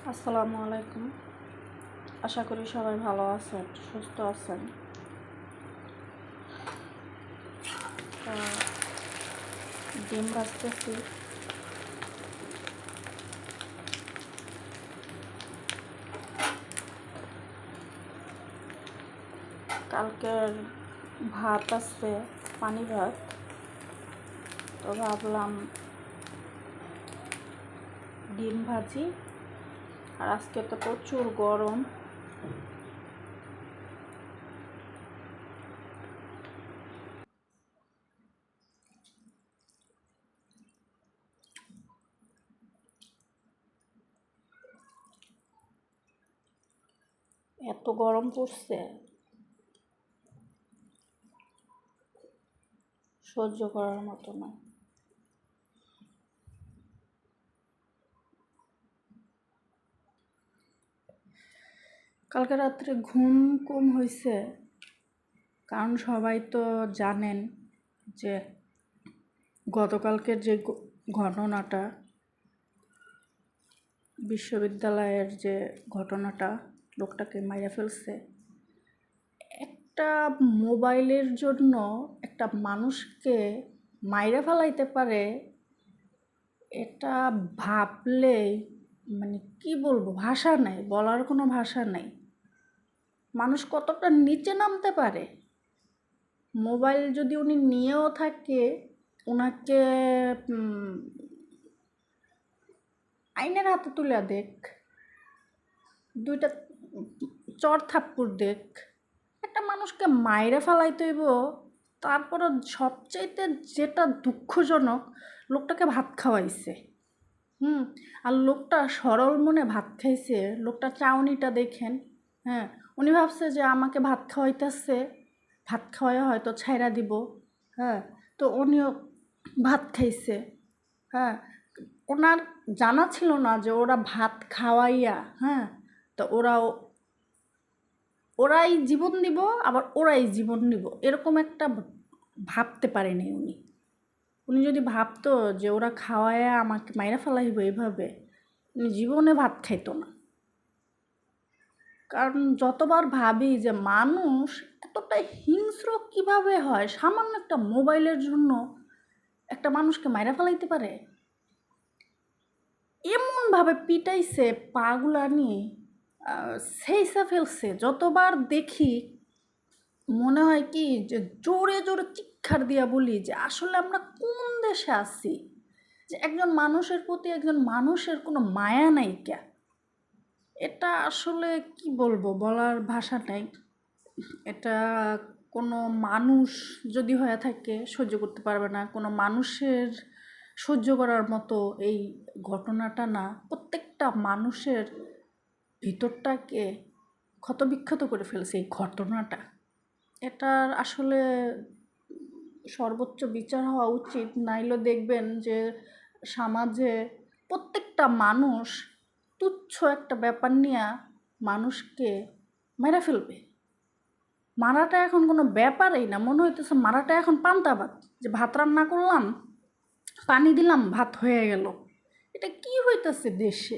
আসসালামু আলাইকুম। আশা করি সবাই ভালো আছেন, সুস্থ আছেন। তা ডিম ভাজতেছি। কালকের ভাত আছে, পানি ভাত। তো ভাবলাম ডিম ভাজি। আর আজকে তো প্রচুর গরম। এত গরম পড়ছে, সহ্য করার মতো না। কালকে রাত্রে ঘুম কম হয়েছে, কারণ সবাই তো জানেন যে গতকালকের যে ঘটনাটা, বিশ্ববিদ্যালয়ের যে ঘটনাটা, লোকটাকে মাইরা ফেলছে। একটা মোবাইলের জন্য একটা মানুষকে মাইরা ফেলাইতে পারে, এটা ভাবলেই মানে কি বলবো, ভাষা নাই, বলার কোনো ভাষা নাই। মানুষ কতটা নিচে নামতে পারে। মোবাইল যদি উনি নিয়েও থাকে, ওনাকে আইনের হাতে তুলে দেখ, দুইটা চর থাপ্পড় দেখ, একটা মানুষকে মাইরে ফেলাইতে হইব। তারপরে সবচাইতে যেটা দুঃখজনক, লোকটাকে ভাত খাওয়াইছে। আর লোকটা সরল মনে ভাত খাইছে। লোকটা চাউনিটা দেখেন। হ্যাঁ, উনি ভাবছে যে আমাকে ভাত খাওয়াইতেছে, ভাত খাওয়াই হয়তো ছাইরা দিব। হ্যাঁ, তো উনিও ভাত খাইছে। হ্যাঁ, ওনার জানা ছিল না যে ওরা ভাত খাওয়াইয়া, হ্যাঁ, তো ওরাই জীবন দিব, আবার ওরাই জীবন নিব, এরকম একটা ভাবতে পারেনি উনি। উনি যদি ভাবতো যে ওরা খাওয়ায়া আমাকে মাইরা ফেলাইব এইভাবে, উনি জীবনে ভাত খাইতো না। কারণ যতবার ভাবি যে মানুষ এতটা হিংস্র কিভাবে হয়, সামান্য একটা মোবাইলের জন্য একটা মানুষকে মাইরা ফেলাইতে পারে। এমনভাবে পিটাইছে, পাগুলা নিয়ে সেইসা ফেলছে। যতবার দেখি মনে হয় কি যে জোরে জোরে চিৎকার দিয়া বলি যে আসলে আমরা কোন দেশে আছি, যে একজন মানুষের প্রতি একজন মানুষের কোনো মায়া নাই কে। এটা আসলে কি বলবো, বলার ভাষা নাই। এটা কোনো মানুষ যদি হয়ে থাকে সহ্য করতে পারবে না, কোনো মানুষের সহ্য করার মতো এই ঘটনাটা না। প্রত্যেকটা মানুষের ভিতরটাকে ক্ষতবিক্ষত করে ফেলছে এই ঘটনাটা। এটার আসলে সর্বোচ্চ বিচার হওয়া উচিত, নাইলে দেখবেন যে সমাজে প্রত্যেকটা মানুষ তুচ্ছ একটা ব্যাপার নিয়ে মানুষকে মেরে ফেলবে। মারাটা এখন কোনো ব্যাপারই না, মনে হইতেছে মারাটা এখন পান্তা ভাত, যে ভাত রান্না করলাম, পানি দিলাম, ভাত হয়ে গেল। এটা কি হইতেছে দেশে?